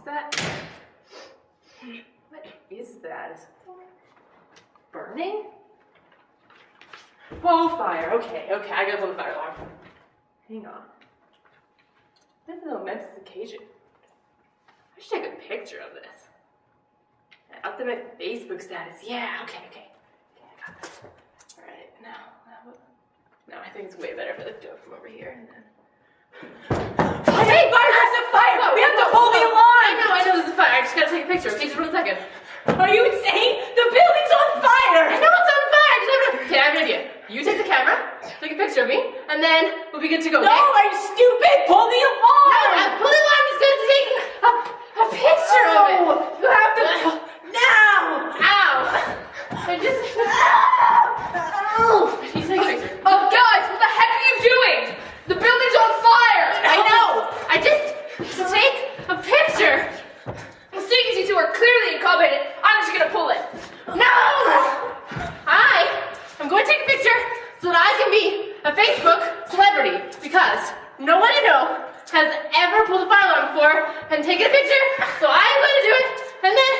that? What is that? Is something burning? Whoa, fire. Okay, I gotta pull the fire alarm. Hang on. This is a momentous occasion. I should take a picture of this. And update my Facebook status. Yeah, okay, I got this. Alright, now, I think it's way better if I do it from over here and then. Hey, fire! There's a fire! We have to hold the alarm! I know there's a fire. I just gotta take a picture. Okay, just 1 second. Are you insane? The building's on fire! I know it's on fire! Okay, I have an idea. You take the camera, take a picture of me, and then we'll be good to go. No, okay? are you stupid? Pull the alarm! No, I'm pulling alarm. I'm just gonna take a picture of it. You have to now! Ow! I just. Ow! You take a picture. Oh, guys, what the heck are you doing? The building's on fire! I know! I just to take a picture. Well, seeing as you two are clearly incompetent, I'm just gonna pull it. No! I'm going to take a picture so that I can be a Facebook celebrity because no one I know has ever pulled a fire alarm before and taken a picture, so I'm going to do it and then